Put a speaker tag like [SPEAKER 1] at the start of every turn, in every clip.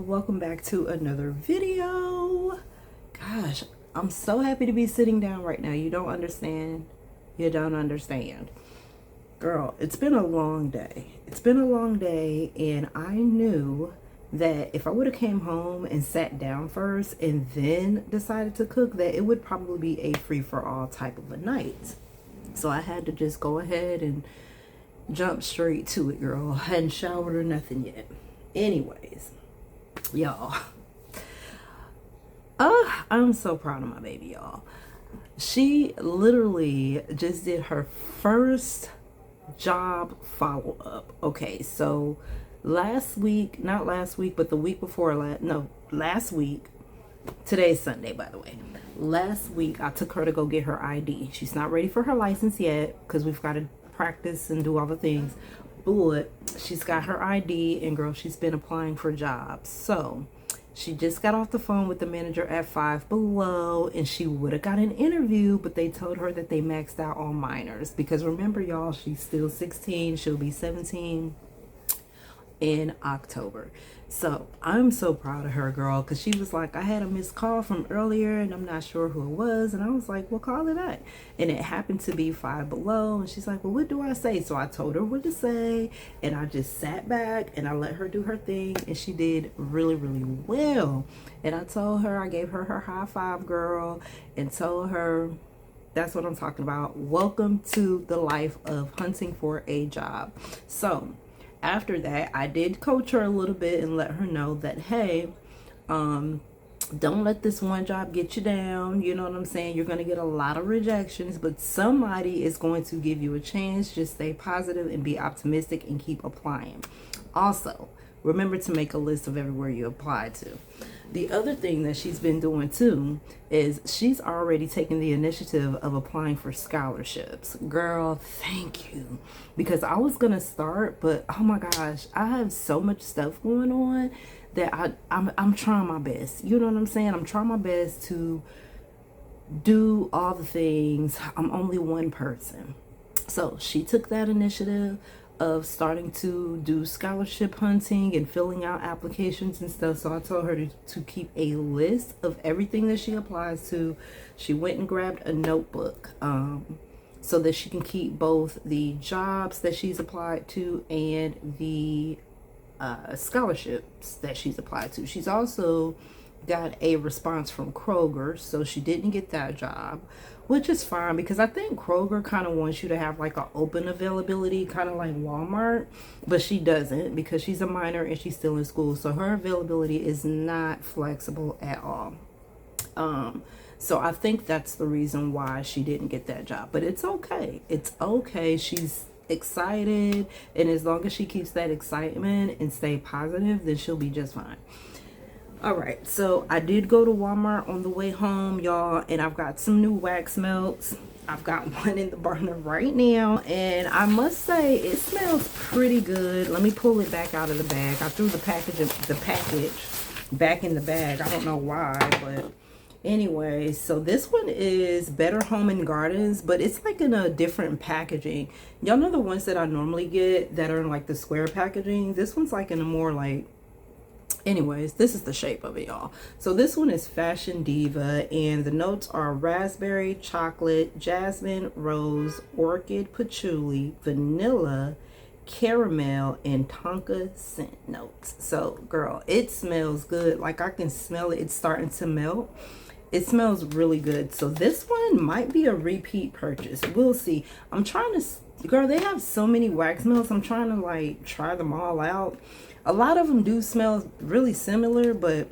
[SPEAKER 1] welcome back to another video. Gosh, I'm so happy to be sitting down right now. You don't understand. Girl, it's been a long day. And I knew that if I would have came home and sat down first and then decided to cook, that it would probably be a free-for-all type of a night. So I had to just go ahead and jump straight to it, girl. I hadn't showered or nothing yet. Anyways, y'all, I'm so proud of my baby, y'all. She literally just did her first job follow-up. Okay, so last week, but the week before last week, today's Sunday, by the way. Last week, I took her to go get her ID. She's not ready for her license yet because we've got to practice and do all the things. But she's got her ID, and girl, she's been applying for jobs. So she just got off the phone with the manager at Five Below, and she would have got an interview, but they told her that they maxed out on minors. Because remember, y'all, she's still 16. She'll be 17 in October. So I'm so proud of her, girl, because she was like, I had a missed call from earlier and I'm not sure who it was. And I was like, well, call it back. And it happened to be Five Below. And she's like, well, what do I say? So I told her what to say, and I just sat back and I let her do her thing, and she did really, really well. And I told her, I gave her high five, girl, and told her, that's what I'm talking about. Welcome to the life of hunting for a job. So after that, I did coach her a little bit and let her know that, hey, don't let this one job get you down. You know what I'm saying? You're going to get a lot of rejections, but somebody is going to give you a chance. Just stay positive and be optimistic and keep applying. Also, remember to make a list of everywhere you apply to. The other thing that she's been doing too is she's already taken the initiative of applying for scholarships. Girl, thank you. Because I was gonna start, but oh my gosh, I have so much stuff going on that I'm trying my best. You know what I'm saying? I'm trying my best to do all the things. I'm only one person. So she took that initiative of starting to do scholarship hunting and filling out applications and stuff. So I told her to keep a list of everything that she applies to. She went and grabbed a notebook so that she can keep both the jobs that she's applied to and the scholarships that she's applied to. She's also got a response from Kroger, so she didn't get that job, which is fine because I think Kroger kind of wants you to have like an open availability, kind of like Walmart, but she doesn't because she's a minor and she's still in school, so her availability is not flexible at all. So I think that's the reason why she didn't get that job, but it's okay. She's excited, and as long as she keeps that excitement and stay positive, then she'll be just fine. All right, so I did go to Walmart on the way home, y'all, and I've got some new wax melts. I've got one in the burner right now, and I must say it smells pretty good. Let me pull it back out of the bag. I threw the package back in the bag. I don't know why, but anyway, so this one is Better Home and Gardens, but it's like in a different packaging. Y'all know the ones that I normally get that are in like the square packaging? This one's like in a more like, anyways, this is the shape of it, y'all. So this one is Fashion Diva, and the notes are raspberry, chocolate, jasmine, rose, orchid, patchouli, vanilla, caramel, and tonka scent notes. So girl, it smells good. Like I can smell it. It's starting to melt. It smells really good. So this one might be a repeat purchase. We'll see. I'm trying to, girl, they have so many wax melts. I'm trying to like try them all out. A lot of them do smell really similar, but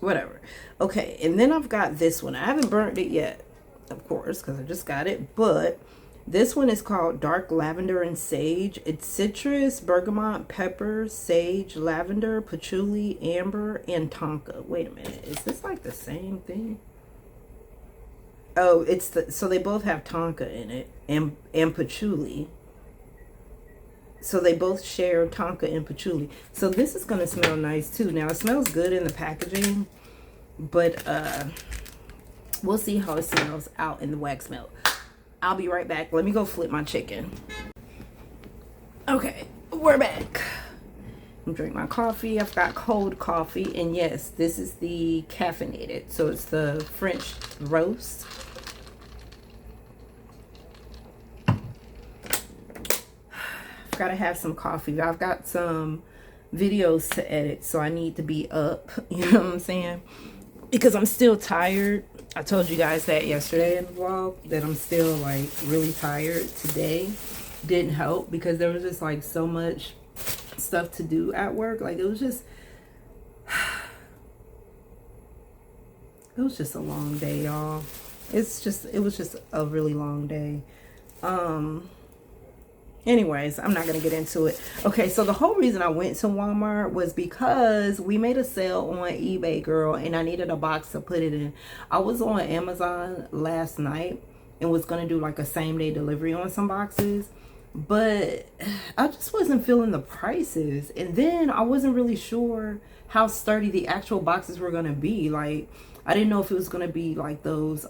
[SPEAKER 1] whatever. Okay, and then I've got this one. I haven't burnt it yet, of course, because I just got it. But this one is called Dark Lavender and Sage. It's citrus, bergamot, pepper, sage, lavender, patchouli, amber, and tonka. Wait a minute. Is this like the same thing? Oh, so they both have tonka in it and patchouli. So they both share tonka and patchouli. So this is going to smell nice too. Now it smells good in the packaging, but we'll see how it smells out in the wax melt. I'll be right back. Let me go flip my chicken. Okay, we're back. Drink my coffee. I've got cold coffee, and yes, this is the caffeinated, so it's the French roast. I've got to have some coffee. I've got some videos to edit, so I need to be up, you know what I'm saying, because I'm still tired. I told you guys that yesterday in the vlog, that I'm still like really tired. Today didn't help because there was just like so much stuff to do at work. Like it was just a long day, y'all. It was just a really long day. Anyways, I'm not gonna get into it. Okay, so the whole reason I went to Walmart was because we made a sale on eBay, girl, and I needed a box to put it in. I was on Amazon last night and was gonna do like a same-day delivery on some boxes, but I just wasn't feeling the prices, and then I wasn't really sure how sturdy the actual boxes were gonna be. Like, I didn't know if it was gonna be like those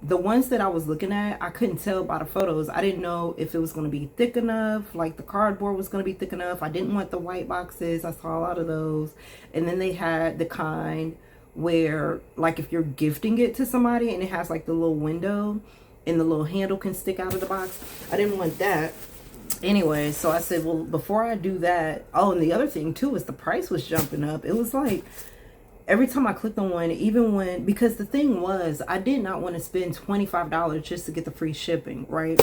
[SPEAKER 1] the ones that I was looking at, I couldn't tell by the photos. I didn't know if it was gonna be thick enough, like the cardboard was gonna be thick enough. I didn't want the white boxes. I saw a lot of those. And then they had the kind where, like, if you're gifting it to somebody and it has like the little window and the little handle can stick out of the box. I didn't want that. Anyway, so I said, well, before I do that, oh, and the other thing too is the price was jumping up. It was like every time I clicked on one, even when, because the thing was, I did not want to spend $25 just to get the free shipping, right?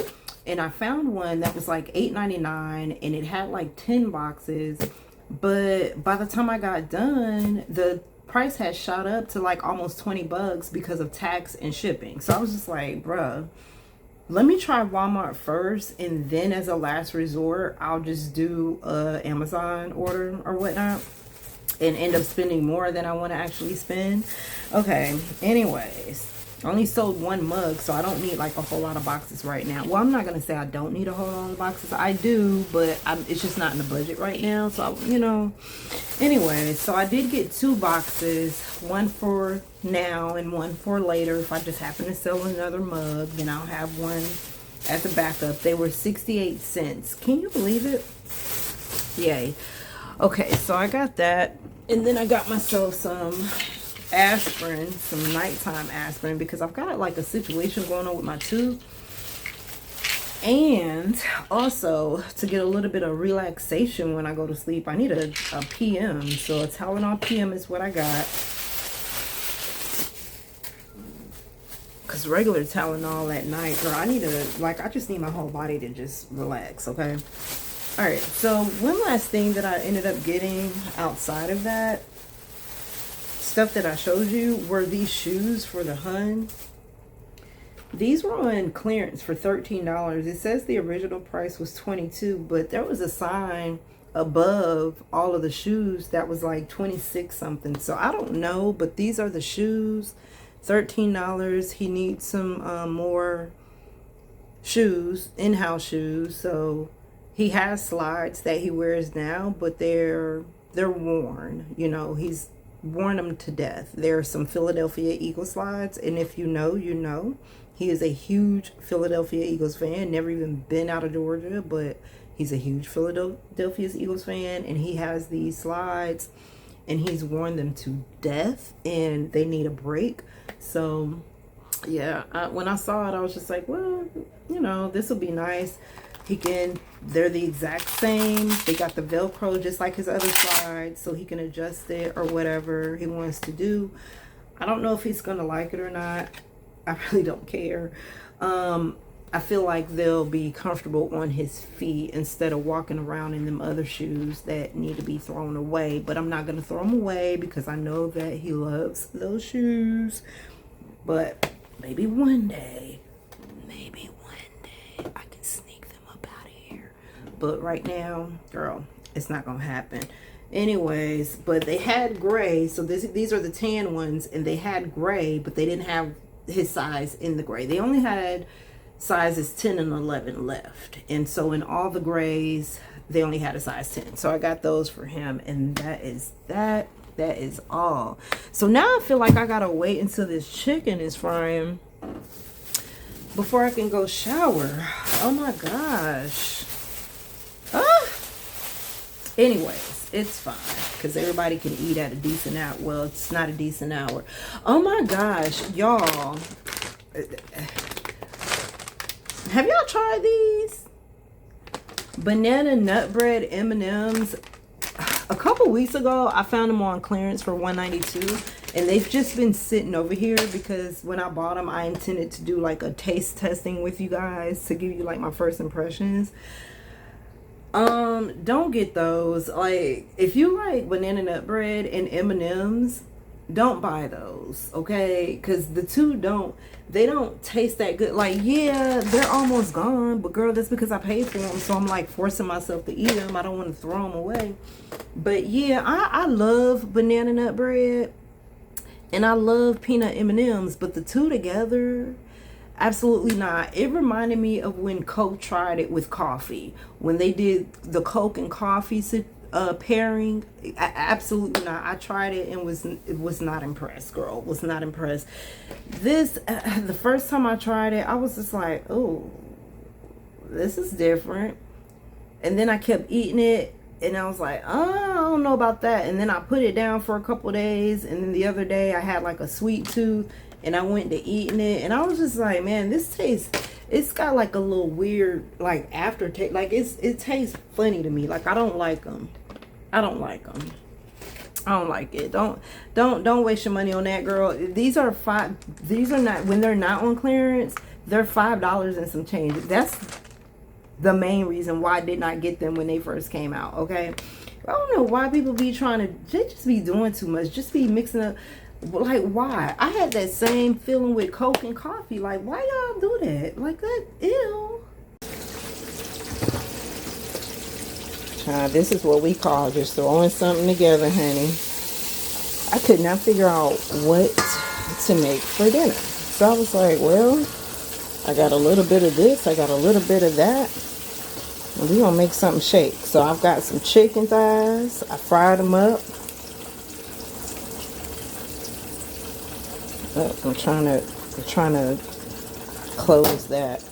[SPEAKER 1] And I found one that was like $8.99 and it had like 10 boxes. But by the time I got done, the price had shot up to like almost 20 bucks because of tax and shipping. So I was just like, bruh, let me try Walmart first, and then as a last resort, I'll just do a Amazon order or whatnot and end up spending more than I want to actually spend. Okay, anyways, I only sold one mug, so I don't need like a whole lot of boxes right now. Well, I'm not going to say I don't need a whole lot of boxes. I do, but it's just not in the budget right now. So, you know, anyway, so I did get 2 boxes, one for now and one for later. If I just happen to sell another mug, then I'll have one as a backup. They were 68 cents. Can you believe it? Yay. Okay, so I got that, and then I got myself some aspirin, some nighttime aspirin, because I've got like a situation going on with my tooth, and also to get a little bit of relaxation when I go to sleep, I need a PM. So a Tylenol PM is what I got, because regular Tylenol at night, girl, I just need my whole body to just relax. Okay. All right, so one last thing that I ended up getting outside of that stuff that I showed you were these shoes for the Hun. These were on clearance for $13. It says the original price was $22, but there was a sign above all of the shoes that was like 26 something. So I don't know, but these are the shoes, $13. He needs some more shoes, in-house shoes, so he has slides that he wears now, but they're worn. You know, he's worn them to death. There are some Philadelphia Eagles slides, and if you know, you know. He is a huge Philadelphia Eagles fan. Never even been out of Georgia, but he's a huge Philadelphia Eagles fan, and he has these slides, and he's worn them to death, and they need a break. So, yeah, when I saw it, I was just like, well, you know, this will be nice. They're the exact same. They got the Velcro just like his other slides, so he can adjust it or whatever he wants to do. I don't know if he's gonna like it or not. I really don't care. I feel like they'll be comfortable on his feet instead of walking around in them other shoes that need to be thrown away. But I'm not gonna throw them away because I know that he loves those shoes. But maybe one day I can sneak them up out of here. But right now, girl, it's not gonna happen. Anyways, but they had gray, so these are the tan ones, and they had gray, but they didn't have his size in the gray. They only had sizes 10 and 11 left, and so in all the grays they only had a size 10. So I got those for him, and that is all. So now I feel like I gotta wait until this chicken is frying before I can go shower. Oh my gosh. Anyways, it's fine, because everybody can eat at a decent hour. Well, it's not a decent hour. Oh my gosh, y'all. Have y'all tried these? Banana nut bread M&Ms. A couple weeks ago, I found them on clearance for $1.92. And they've just been sitting over here because when I bought them, I intended to do like a taste testing with you guys to give you like my first impressions. Don't get those. Like, if you like banana nut bread and M&Ms, don't buy those, okay? Because the two don't taste that good. Like, yeah, they're almost gone, but girl, that's because I paid for them, so I'm like forcing myself to eat them. I don't want to throw them away. But yeah, I love banana nut bread and I love peanut M&Ms, but the two together, absolutely not. It reminded me of when Coke tried it with coffee. When they did the Coke and coffee pairing, absolutely not. I tried it and was not impressed, girl. Was not impressed. This, the first time I tried it, I was just like, oh, this is different. And then I kept eating it. And I was like, oh, I don't know about that. And then I put it down for a couple days. And then the other day I had like a sweet tooth. And I went to eating it. And I was just like, man, this tastes, it's got like a little weird like aftertaste. Like it tastes funny to me. Like I don't like them. I don't like them. I don't like it. Don't waste your money on that, girl. These are not, when they're not on clearance, they're $5 and some change. That's the main reason why I did not get them when they first came out, okay? I don't know why people be trying to, they just be doing too much. Just be mixing up. Like, why? I had that same feeling with Coke and coffee. Like, why y'all do that? Like, that, ew. Child, this is what we call just throwing something together, honey. I could not figure out what to make for dinner. So I was like, well, I got a little bit of this, I got a little bit of that, and we're gonna make something shake. So I've got some chicken thighs. I fried them up. I'm trying to close that.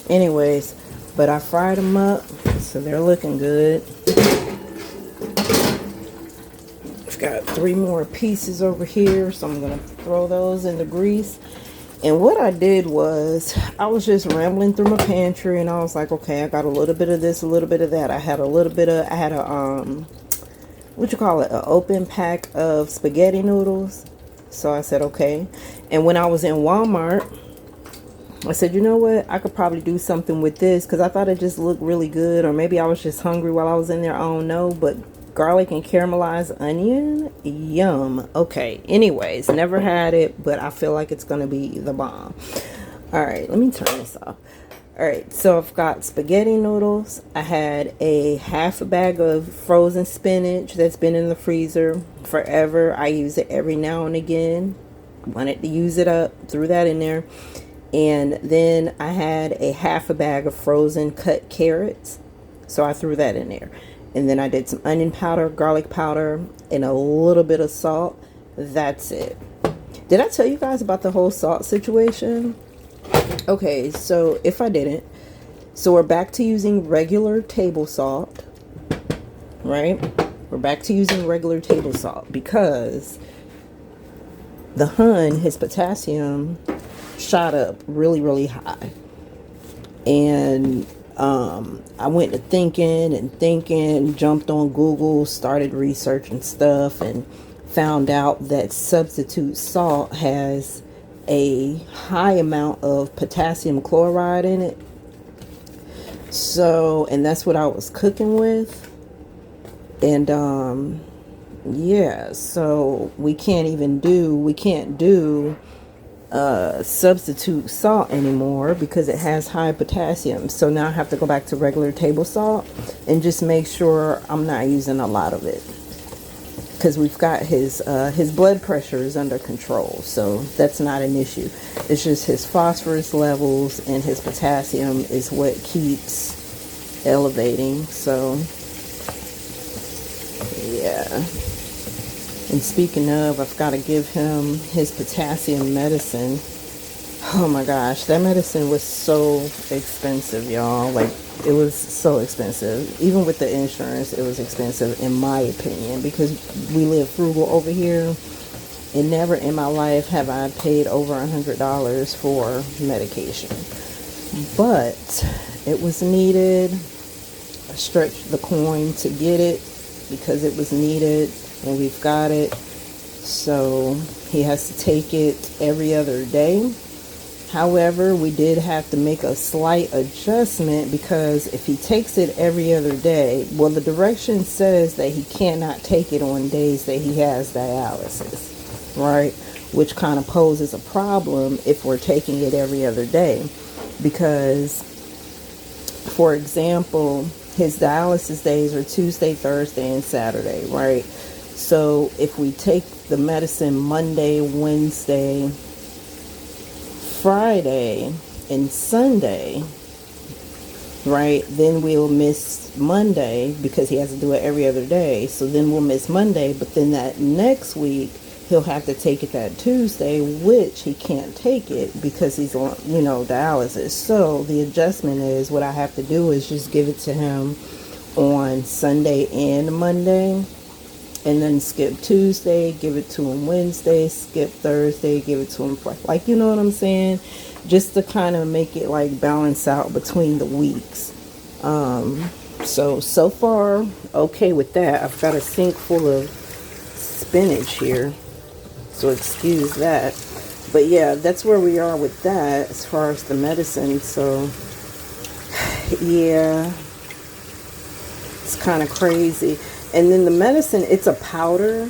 [SPEAKER 1] Anyways, but I fried them up, so they're looking good. I've got 3 more pieces over here, so I'm gonna throw those in the grease. And what I did was, I was just rambling through my pantry, and I was like, okay, I got a little bit of this, a little bit of that. I had a, what you call it, an open pack of spaghetti noodles. So I said, okay. And when I was in Walmart, I said, you know what, I could probably do something with this, because I thought it just looked really good, or maybe I was just hungry while I was in there, I don't know. But garlic and caramelized onion, yum. Okay, anyways, never had it, but I feel like it's gonna be the bomb. All right, let me turn this off. All right, so I've got spaghetti noodles. I had a half a bag of frozen spinach that's been in the freezer forever. I use it every now and again. Wanted to use it up, threw that in there. And then I had a half a bag of frozen cut carrots, so I threw that in there. And then I did some onion powder, garlic powder, and a little bit of salt. That's it. Did I tell you guys about the whole salt situation? Okay, so if I didn't, so we're back to using regular table salt, right? We're back to using regular table salt because the Hun, his potassium, shot up really, really high. And I went to thinking, jumped on Google, started researching stuff, and found out that substitute salt has a high amount of potassium chloride in it. So, and that's what I was cooking with. And yeah, so we can't do substitute salt anymore because it has high potassium. So now I have to go back to regular table salt and just make sure I'm not using a lot of it, because we've got his blood pressure is under control, so that's not an issue. It's just his phosphorus levels and his potassium is what keeps elevating. So yeah. And speaking of, I've got to give him his potassium medicine. Oh my gosh, that medicine was so expensive, y'all. Like, it was so expensive. Even with the insurance, it was expensive, in my opinion, because we live frugal over here. And never in my life have I paid over $100 for medication. But it was needed. I stretched the coin to get it because it was needed, and we've got it. So he has to take it every other day. However, we did have to make a slight adjustment, because if he takes it every other day, well, the direction says that he cannot take it on days that he has dialysis, right? Which kind of poses a problem if we're taking it every other day, because, for example, his dialysis days are Tuesday, Thursday, and Saturday, right? So if we take the medicine Monday, Wednesday, Friday, and Sunday, right, then we'll miss Monday because he has to do it every other day. So then we'll miss Monday, but then that next week he'll have to take it that Tuesday, which he can't take it because he's on, dialysis. So the adjustment is, what I have to do is just give it to him on Sunday and Monday, and then skip Tuesday, give it to him Wednesday, skip Thursday, give it to him Friday. Like, you know what I'm saying? Just to kind of make it like balance out between the weeks. So far, okay with that. I've got a sink full of spinach here, so excuse that. But yeah, that's where we are with that as far as the medicine. So yeah, it's kind of crazy. And then the medicine, it's a powder,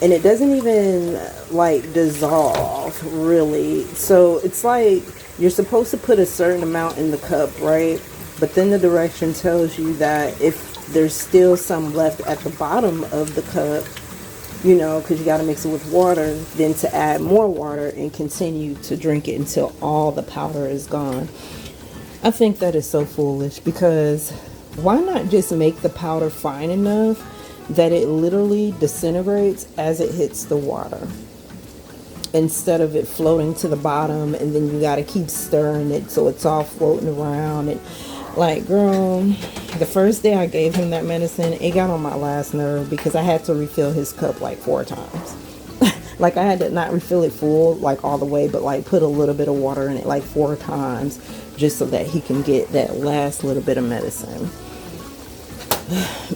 [SPEAKER 1] and it doesn't even like dissolve really. So it's like you're supposed to put a certain amount in the cup, right? But then the direction tells you that if there's still some left at the bottom of the cup, because you got to mix it with water, then to add more water and continue to drink it until all the powder is gone. I think that is so foolish, because why not just make the powder fine enough that it literally disintegrates as it hits the water, instead of it floating to the bottom and then you got to keep stirring it so it's all floating around. And like, girl, the first day I gave him that medicine, it got on my last nerve, because I had to refill his cup like 4 times. Like, I had to not refill it full, like all the way, but like put a little bit of water in it like 4 times, just so that he can get that last little bit of medicine.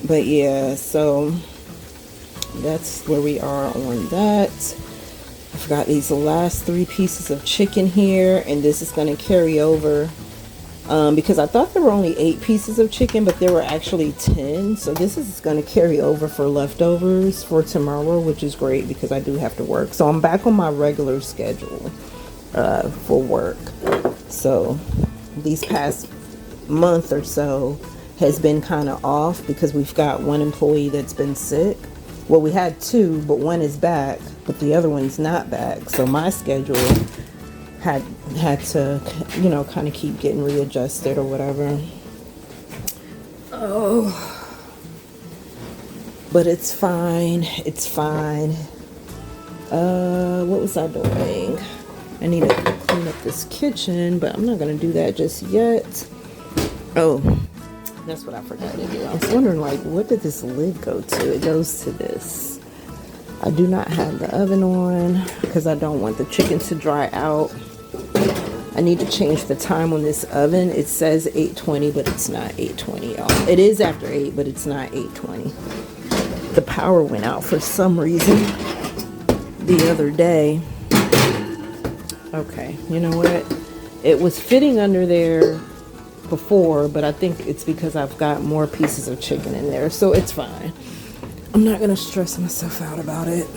[SPEAKER 1] But yeah, so that's where we are on that. I've got these last 3 pieces of chicken here, and this is going to carry over, because I thought there were only 8 pieces of chicken, but there were actually 10. So this is going to carry over for leftovers for tomorrow, which is great because I do have to work. So I'm back on my regular schedule for work. So these past month or so has been kind of off, because we've got one employee that's been sick. Well, we had 2, but one is back, but the other one's not back. So my schedule had to, kind of keep getting readjusted or whatever. Oh, but it's fine. It's fine. What was I doing? I need to clean up this kitchen, but I'm not going to do that just yet. Oh, that's what I forgot to do. I was wondering, like, what did this lid go to? It goes to this. I do not have the oven on because I don't want the chicken to dry out. I need to change the time on this oven. It says 8:20, but it's not 8:20, y'all. It is after 8, but it's not 8:20. The power went out for some reason the other day. Okay, you know what? It was fitting under there before, but I think it's because I've got more pieces of chicken in there, so it's fine. I'm not gonna stress myself out about it.